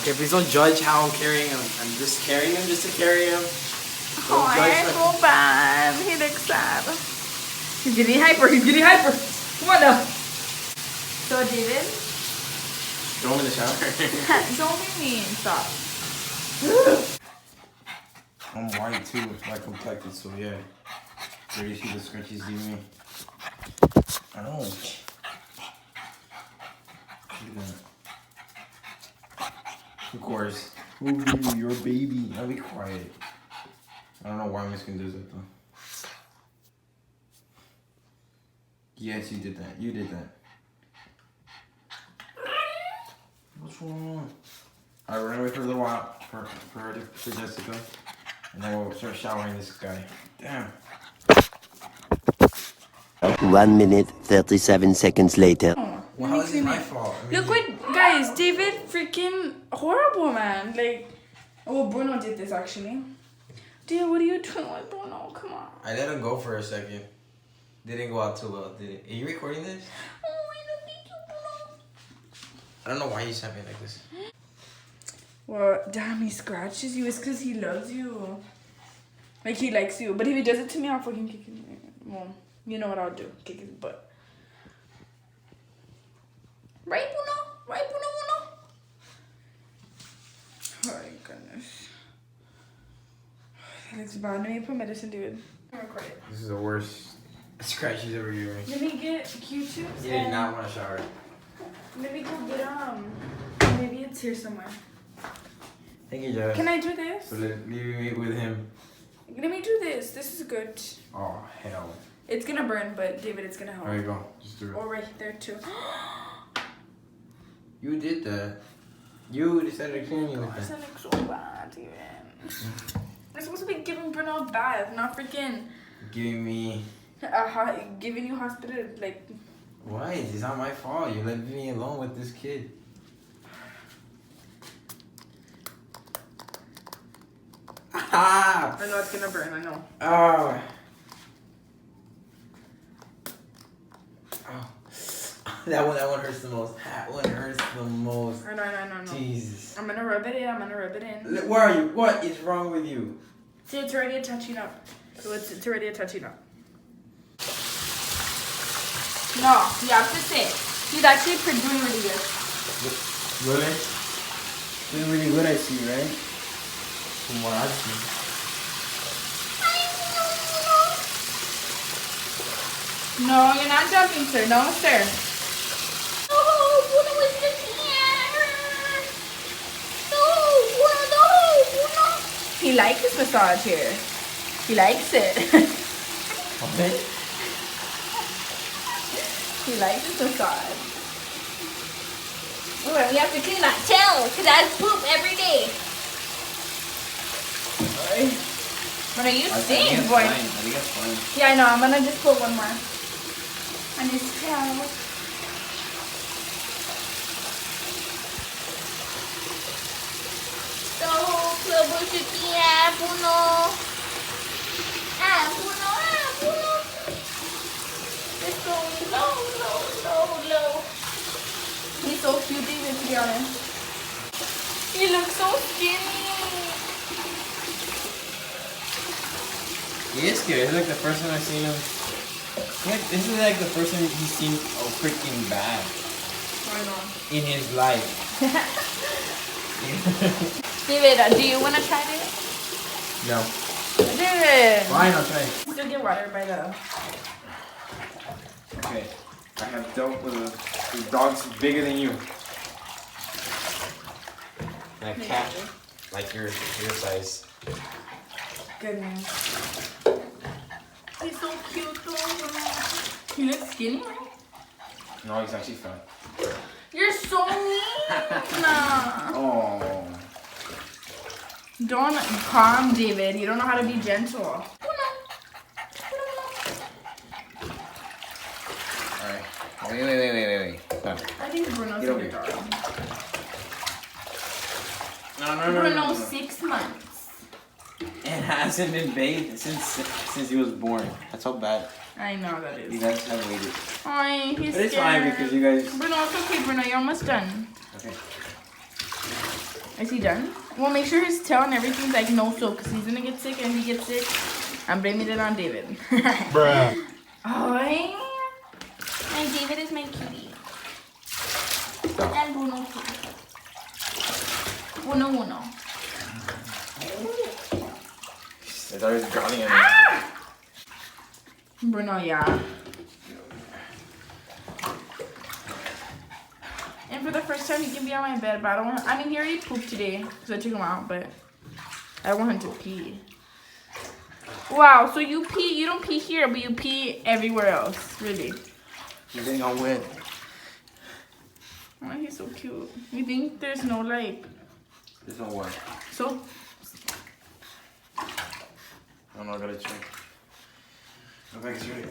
Okay, please don't judge how I'm carrying him. I'm just carrying him just to carry him. Oh, I feel bad. He looks sad. He's getting hyper. He's getting hyper. Come on now. So, David? Throw him in the shower. Don't be mean. Stop. I'm white too, like complected, so yeah. There you see the scratches give me. Oh. Look at that. Of course. Ooh, your baby. I'll be quiet. I don't know why Miss Kim does that though. Yes, you did that. You did that. What's wrong? I ran away for a little while for Jessica. And then we'll start showering this guy. Damn. 1 minute, 37 seconds later. Well, how is it my fault? I mean, Look what, guys, David freaking horrible, man. Like, oh, Bruno did this actually. Dude, what are you doing with Bruno? Come on. I let him go for a second. Didn't go out too well, did it? Are you recording this? Oh, I love you too, Bruno. I don't know why he's having like this. Well, damn, he scratches you. It's because he loves you. Like, he likes you. But if he does it to me, I'll fucking kick him. Well, you know what I'll do. Kick his butt. Right, Bruno? Right, Bruno? Oh, my goodness. That looks bad. Let me put medicine, dude. I'm record it. This is the worst scratch he's ever given me. Let me get Q-tips. He did not want to shower. Let me go get, maybe it's here somewhere. Thank you, Jazz. Can I do this? So leave me with him. Let me do this. This is good. Oh, hell. It's gonna burn, but David, it's gonna help. There you go. Just do it. Oh, right there, too. You did that. You decided to clean me with Gosh, that. that looks so bad, even. I'm supposed to be giving Bruno a bath, not freaking Giving me... giving you hospital, like... Why? It's not my fault. You left me alone with this kid. Ah! I know it's gonna burn, I know. Oh. That one hurts the most. That one hurts the most. I know. Jesus. I'm gonna rub it in, Where are you? What is wrong with you? See, it's already touching up. So it's already touching up. No, you have to say it. He's actually doing really good. Really? Doing really good, I see, right? From what I've seen. No, you're not jumping, sir. No, sir. Oh, Bruno is just here. No, Bruno. He likes his massage here. He likes it. Okay. He likes his massage. Oh, we have to clean that tail because I poop every day. Sorry. What are you saying, boy? I think that's fine. Yeah, I know. I'm gonna just put one more on his tail. So, Bruno. Bruno. Let's go low. He's so cute, David, to be honest. He looks so skinny. He is cute. It's like the first time I've seen him. This is like the first time he's seen a freaking bad I know. in his life. David, do you want to try this? No. David. Fine, I'll try. Still get water by the... Okay. I have dealt with a dog's bigger than you. And a cat like your size. Goodness. He's so cute though. He looks skinny, right? No, he's actually fat. You're so mean. Oh. Don't calm, David. You don't know how to be gentle. Alright. Wait. Stop. I think Bruno's Get a over good here. dog. No. Bruno, 6 months. It hasn't been bathed since he was born. That's how bad I know that you is. guys have waited. Ay, he's But it's scared. fine because you guys... Bruno, it's okay, Bruno. You're almost done. Okay. Is he done? Well, make sure his tail and everything's like no soak, because he's gonna get sick, and if he gets sick, I'm blaming it on David. Bruh. Oh, my David is my cutie. And Bruno too. Uno. It's always drowning in it. Ah! Bruno, yeah. And for the first time, he can be on my bed, but I don't want. I mean, he already pooped today because I took him out, but I want him to pee. Wow, so you pee? You don't pee here, but you pee everywhere else, really? You're getting all wet. Oh, he's so cute. You think there's no like? There's no what? So. I'm not gonna check. I think it's really.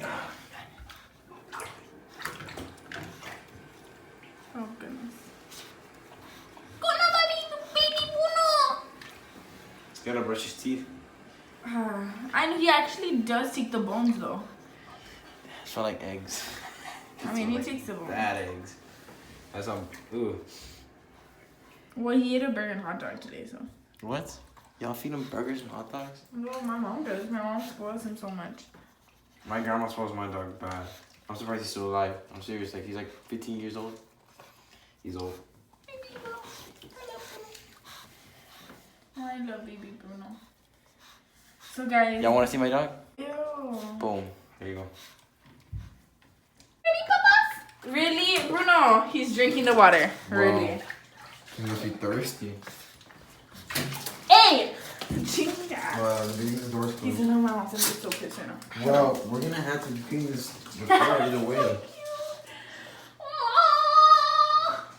Oh goodness. Baby Bruno. He's gotta brush his teeth. I know he actually does take the bones though. It smells like eggs. I mean, he takes the bones. Bad eggs. That's some. Ooh. Well, he ate a burger and hot dog today, so. What? Y'all feed him burgers and hot dogs? Well, my mom does. My mom spoils him so much. My grandma spoils my dog bad. I'm surprised he's still alive. I'm serious. Like, he's like 15 years old. He's old. Oh, I love baby Bruno. So, guys. Y'all want to see my dog? Ew. Boom. There you go. Really? Bruno, he's drinking the water. Wow. Really? He must be thirsty. Hey! Chinga. Leave the doors He's closed. in her mouth and he's so pissed right now. Well, we're gonna have to clean this before either way.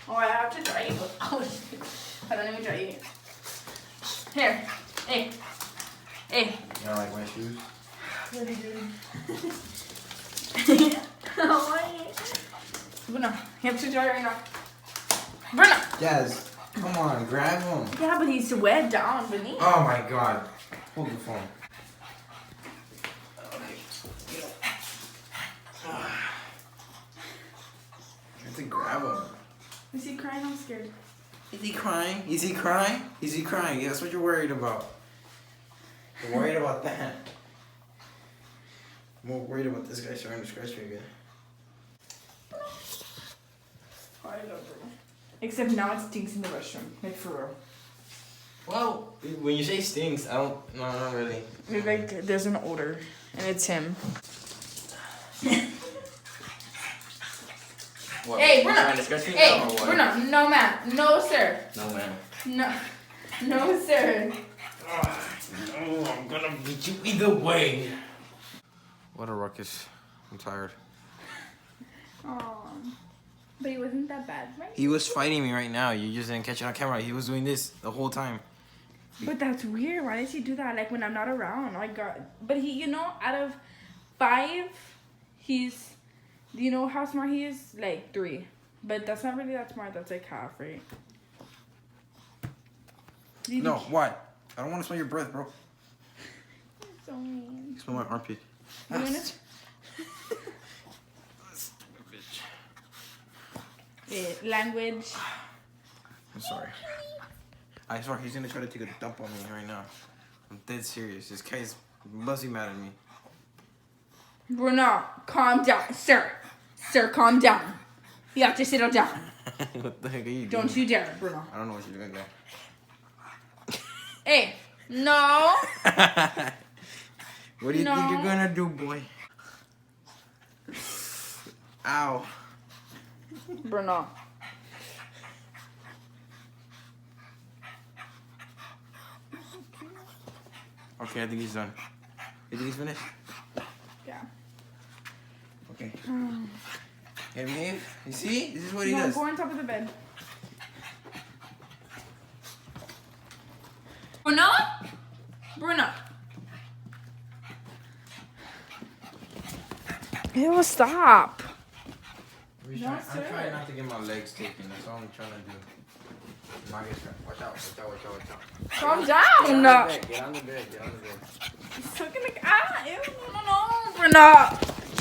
Oh, I have to dry you. Oh, shit. I don't even dry you. Here. Hey. Hey. You don't like my shoes? What are you doing? Oh, Bruno, you have to dry right now. Bruno! Jazz, come on, grab him. Yeah, but he's wet down beneath. Oh my god. Hold the phone. I have to grab him. Is he crying? I'm scared. Is he crying? Is he crying? Is he crying? Yeah, that's what you're worried about. You're worried about that. I'm more worried about this guy starting to scratch me again. Oh, I love Bruno. Except now it stinks in the restroom. Like for real. Well, when you say stinks, I don't. No, not really. It's like there's an odor, and it's him. What? Hey, You Bruno! trying to scratch me Hey, now or what? Bruno! No, ma'am. No, sir. No, man. No, sir. Oh, I'm gonna beat you either way. What a ruckus. I'm tired. Aww. But he wasn't that bad, right? He was fighting me right now. You just didn't catch it on camera. He was doing this the whole time. But that's weird. Why does he do that? Like when I'm not around. Oh my god. But he, you know, out of 5, he's, do you know how smart he is? Like 3. But that's not really that smart. That's like half, right? No, why? I don't want to smell your breath, bro. You're so mean. You smell my armpit. You wanna Stupid bitch. language. I'm sorry. I swear he's gonna try to take a dump on me right now. I'm dead serious. This guy's must be mad at me. Bruno, calm down. Sir, calm down. You have to settle down. What the heck are you doing? Don't you dare, Bruno. I don't know what you're doing, though. Hey, no. What do you think No. you're gonna do, boy? Ow. Bruno. Okay, I think he's done. You think he's finished? Yeah. Okay. Hey, behave. You see? This is what he No, does. go on top of the bed. Bruno? Bruno. Ew, stop. I'm No, trying sir. not to get my legs taken. That's all I'm trying to do. I'm not getting scratched. Watch out, watch out, watch out, watch out. Calm Get on down. the bed, get on the bed, get on the bed. He's talking like, ew, no, Bruno.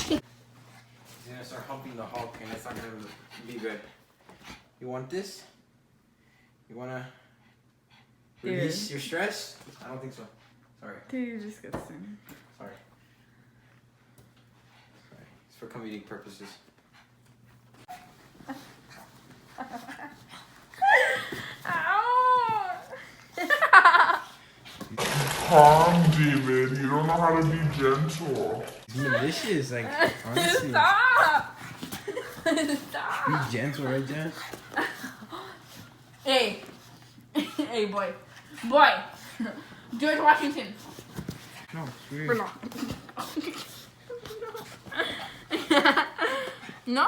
He's gonna start humping the Hulk and it's not gonna be good. You want this? You wanna Release your stress? I don't think so. Sorry. Dude, you're disgusting. Sorry. It's for comedic purposes. Calm, David. You don't know how to be gentle. It's malicious, like, honestly. Stop! Stop! Be gentle, right, Jen? Hey. Hey, boy. Boy. George Washington. No, it's weird. Bruno. No.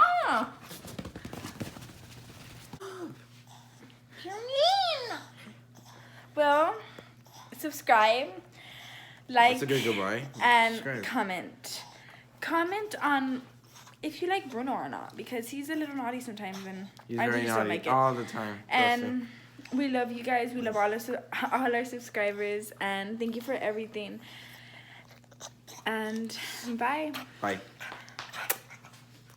You're mean. Well, subscribe, like, That's a good goodbye. and Subscribe. comment. Comment on if you like Bruno or not, because he's a little naughty sometimes, and He's I very just naughty don't like it. all the time. And we love you guys. We love all our subscribers, and thank you for everything. And bye. Bye.